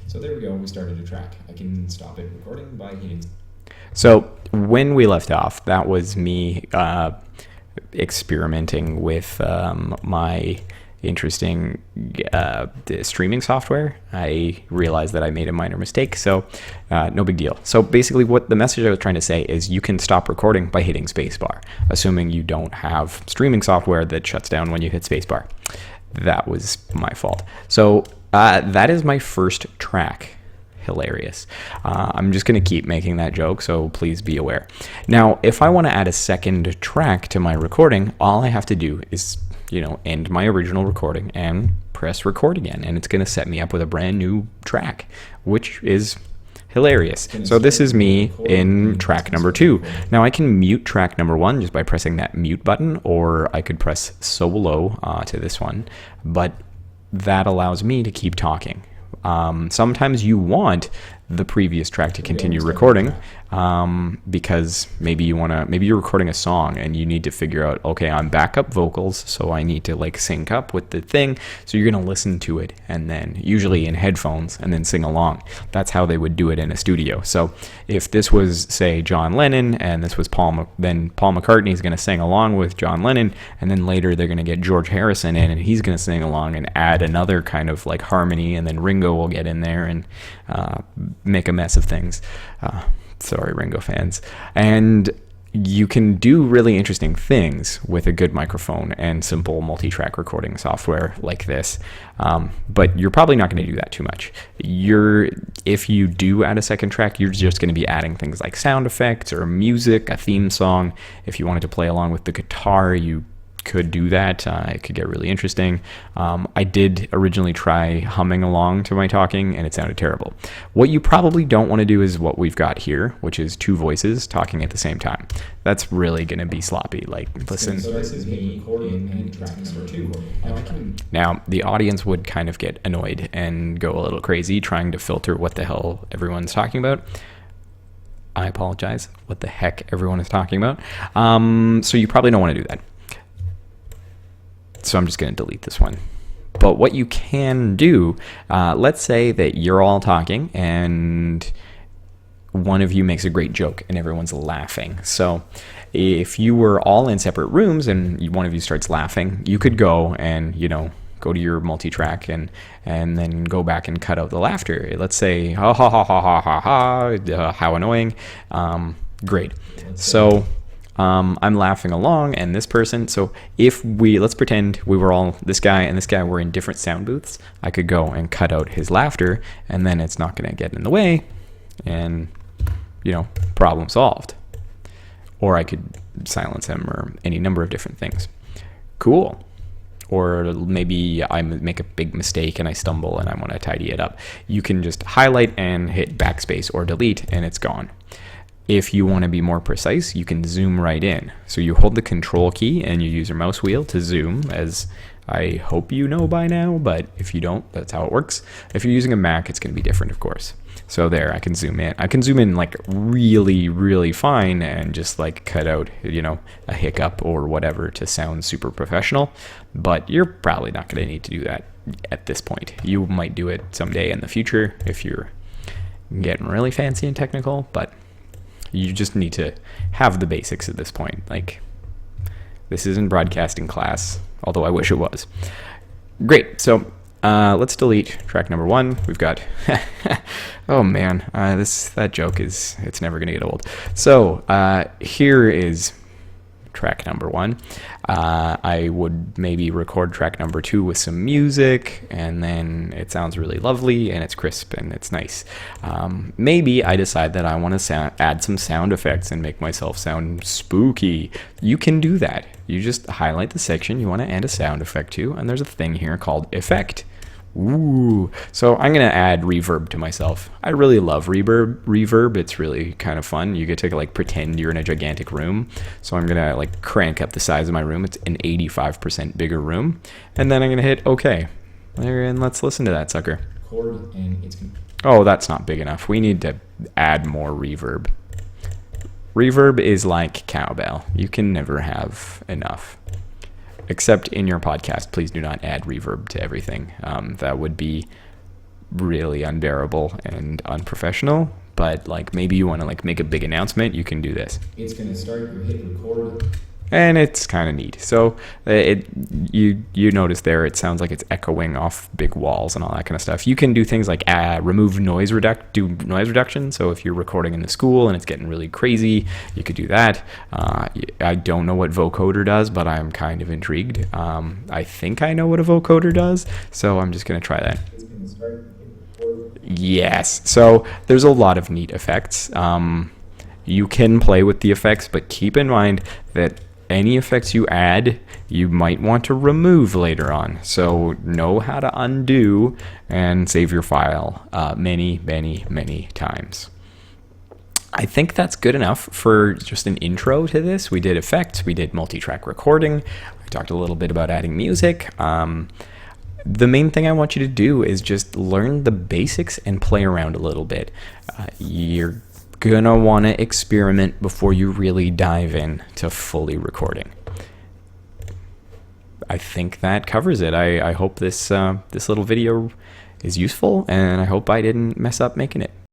So there we go. We started a track. I can stop it recording by hitting. So when we left off, that was me experimenting with my interesting streaming software. I realized that I made a minor mistake, so no big deal. So basically what the message I was trying to say is you can stop recording by hitting spacebar, assuming you don't have streaming software that shuts down when you hit spacebar. That was my fault. So that is my first track. Hilarious. I'm just going to keep making that joke, so please be aware. Now, if I want to add a second track to my recording, all I have to do is, end my original recording and press record again, and it's going to set me up with a brand new track, which is hilarious. So this is me in track number 2. Now I can mute track number 1 just by pressing that mute button, or I could press solo to this one, but that allows me to keep talking. Sometimes you want the previous track to continue recording because maybe you're recording a song and you need to figure out, okay, I'm backup vocals, so I need to sync up with the thing. So you're going to listen to it and then usually in headphones and then sing along. That's how they would do it in a studio. So if this was, say, John Lennon and this was then Paul McCartney is going to sing along with John Lennon, and then later they're going to get George Harrison in and he's going to sing along and add another kind of harmony, and then Ringo will get in there and make a mess of things. Sorry, Ringo fans. And you can do really interesting things with a good microphone and simple multi-track recording software like this. But you're probably not going to do that too much. If you do add a second track, you're just going to be adding things like sound effects or music, a theme song. If you wanted to play along with the guitar, you could do that. It could get really interesting. I did originally try humming along to my talking and it sounded terrible. What you probably don't want to do is what we've got here, which is 2 voices talking at the same time. That's really going to be sloppy. Listen. So this is me in track number 2. Now, the audience would kind of get annoyed and go a little crazy trying to filter what the hell everyone's talking about. I apologize. What the heck everyone is talking about. So you probably don't want to do that. So I'm just going to delete this one. But what you can do, let's say that you're all talking and one of you makes a great joke and everyone's laughing. So if you were all in separate rooms and one of you starts laughing, you could go and, go to your multi-track and then go back and cut out the laughter. Let's say, ha ha ha ha ha ha ha, how annoying. Great. So I'm laughing along and this person, so let's pretend we were all, this guy and this guy were in different sound booths, I could go and cut out his laughter and then it's not going to get in the way and, problem solved. Or I could silence him or any number of different things. Cool. Or maybe I make a big mistake and I stumble and I want to tidy it up. You can just highlight and hit backspace or delete and it's gone. If you want to be more precise, you can zoom right in. So you hold the control key and you use your mouse wheel to zoom, as I hope you know by now, but if you don't, that's how it works. If you're using a Mac, it's going to be different, of course. So there, I can zoom in. I can zoom in really, really fine and just cut out, a hiccup or whatever to sound super professional, but you're probably not going to need to do that at this point. You might do it someday in the future if you're getting really fancy and technical, but you just need to have the basics at this point. This isn't broadcasting class, although I wish it was. Great. So let's delete track number 1. We've got, oh man, that joke it's never going to get old. So here is track number 1. I would maybe record track number 2 with some music, and then it sounds really lovely and it's crisp and it's nice. Maybe I decide that I want to add some sound effects and make myself sound spooky. You can do that. You just highlight the section you want to add a sound effect to, and there's a thing here called effect. Ooh. So I'm going to add reverb to myself. I really love reverb. It's really kind of fun. You get to pretend you're in a gigantic room. So I'm going to crank up the size of my room. It's an 85% bigger room. And then I'm going to hit OK. And let's listen to that sucker. Oh, that's not big enough. We need to add more reverb. Reverb is like cowbell. You can never have enough. Except in your podcast, please do not add reverb to everything. That would be really unbearable and unprofessional. But like maybe you want to like make a big announcement, you can do this. It's going to start. You hit record. And it's kind of neat. So you notice there, it sounds like it's echoing off big walls and all that kind of stuff. You can do things like remove noise reduction. So if you're recording in the school and it's getting really crazy, you could do that. I don't know what vocoder does, but I'm kind of intrigued. I think I know what a vocoder does, so I'm just going to try that. It's going to start. Hit record. Yes. So there's a lot of neat effects. You can play with the effects, but keep in mind that any effects you add, you might want to remove later on. So know how to undo and save your file many, many, many times. I think that's good enough for just an intro to this. We did effects, we did multi-track recording, I talked a little bit about adding music. The main thing I want you to do is just learn the basics and play around a little bit. You're gonna want to experiment before you really dive in to fully recording. I think that covers it. I hope this little video is useful, and I hope I didn't mess up making it.